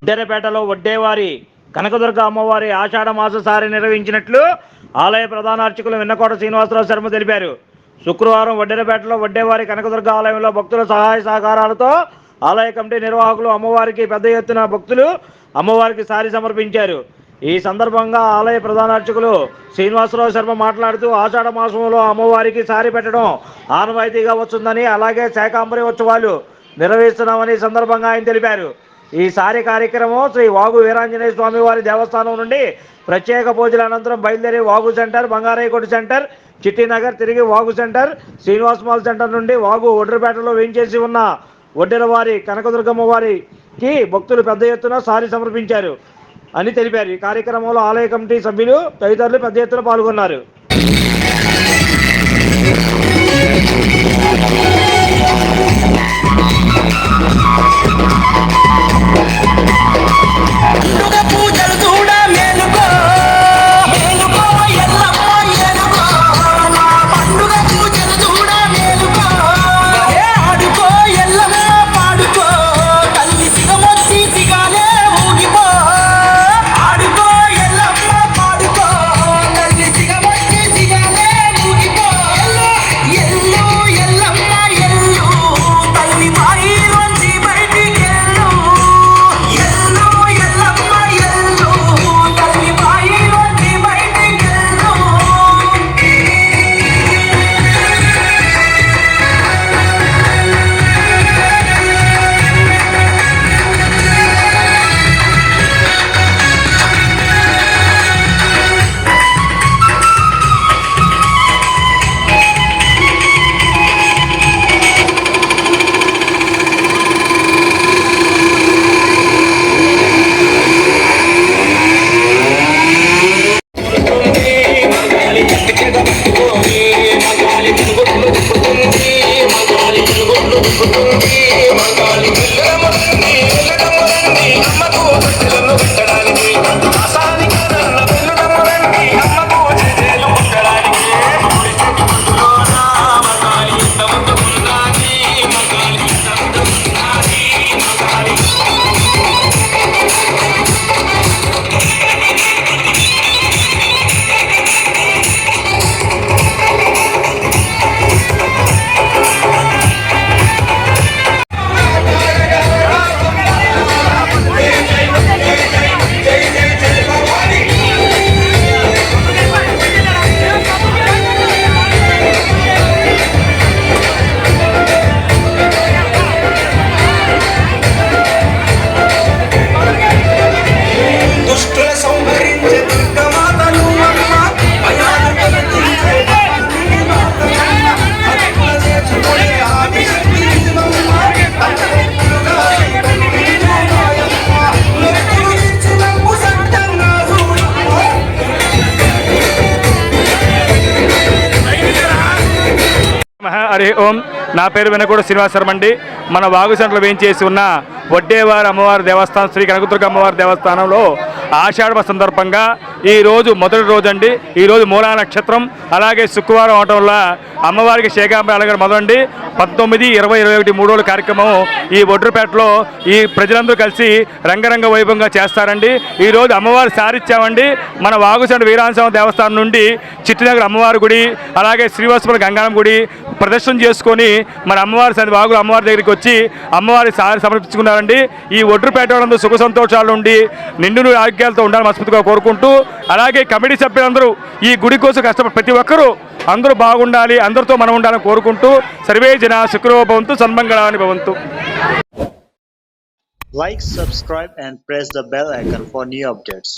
వడ్డెరపేటలో వడ్డేవారి కనకదుర్గ అమ్మవారి ఆషాఢ మాస సారి నిర్వహించినట్లు ఆలయ ప్రధాన అర్చకులు విన్నకోట శ్రీనివాసరావు శర్మ తెలిపారు. శుక్రవారం వడ్డెరపేటలో వడ్డేవారి కనకదుర్గ ఆలయంలో భక్తుల సహాయ సహకారాలతో ఆలయ కమిటీ నిర్వాహకులు అమ్మవారికి పెద్ద ఎత్తున భక్తులు అమ్మవారికి సారి సమర్పించారు. ఈ సందర్భంగా ఆలయ ప్రధాన అర్చకులు శ్రీనివాసరావు శర్మ మాట్లాడుతూ ఆషాఢ మాసంలో అమ్మవారికి సారి పెట్టడం ఆనవాయితీగా వస్తుందని, అలాగే శాకాంబరి ఉత్సవాలు నిర్వహిస్తున్నామని సందర్భంగా ఆయన తెలిపారు. ఈ సారి కార్యక్రమం శ్రీ వాగు వీరాంజనేయ స్వామి వారి దేవస్థానం నుండి ప్రత్యేక పూజల అనంతరం బయలుదేరి వాగు సెంటర్, బంగారాయకోట సెంటర్, చిట్టినగర్, తిరిగి వాగు సెంటర్, శ్రీనివాస్ మాల్ సెంటర్ నుండి వాగు వడ్డెరపేటలో వేయించేసి ఉన్న వడ్డెరవారి కనకదుర్గమ్మ వారికి భక్తులు పెద్ద ఎత్తున సారి సమర్పించారు అని తెలిపారు. ఈ కార్యక్రమంలో ఆలయ కమిటీ సభ్యులు తదితరులు పెద్ద ఎత్తున పాల్గొన్నారు. హరి ఓం. నా పేరు విన్నకోట శ్రీనివాస శర్మ అండి. మన వాగు సెంటర్లో వేయించేసి ఉన్న వడ్డేవారి అమ్మవారి దేవస్థానం, శ్రీ కనకదుర్గ అమ్మవారి దేవస్థానంలో ఆషాఢ సందర్భంగా ఈరోజు మొదటి రోజు అండి. ఈరోజు మూలా నక్షత్రం, అలాగే శుక్రవారం అవటం వల్ల అమ్మవారికి శేఖాంబ అలాగే మొదలండి 19, 20, 21 3 రోజుల కార్యక్రమం ఈ వడ్డెరపేటలో ఈ ప్రజలందరూ కలిసి రంగరంగ వైభవంగా చేస్తారండి. ఈరోజు అమ్మవారి సారిచ్చామండి. మన వాగుసండ వీరాంజనేయ దేవస్థానం నుండి చిట్టినగర్ అమ్మవారి గుడి, అలాగే శ్రీవాసపురం గంగారం గుడి ప్రదర్శన చేసుకొని మన అమ్మవారి వాగుల అమ్మవారి దగ్గరికి వచ్చి అమ్మవారి సారి సమర్పించుకున్నారండి. ఈ వడ్డెరపేట వాళ్ళందరూ సుఖ సంతోషాలు ఉండి నిండు ఆరోగ్యాలతో ఉండాలని మనస్ఫూర్తిగా కోరుకుంటూ, అలాగే కమిటీ సభ్యులందరూ ఈ గుడి కోసం కష్టపడి ప్రతి ఒక్కరూ అందరూ బాగుండాలి, అందరితో మనం ఉండాలని కోరుకుంటూ సర్వే జన సుఖినో భవంతు, సన్మంగళాని భవంతు. Like, subscribe and press the bell icon for new updates.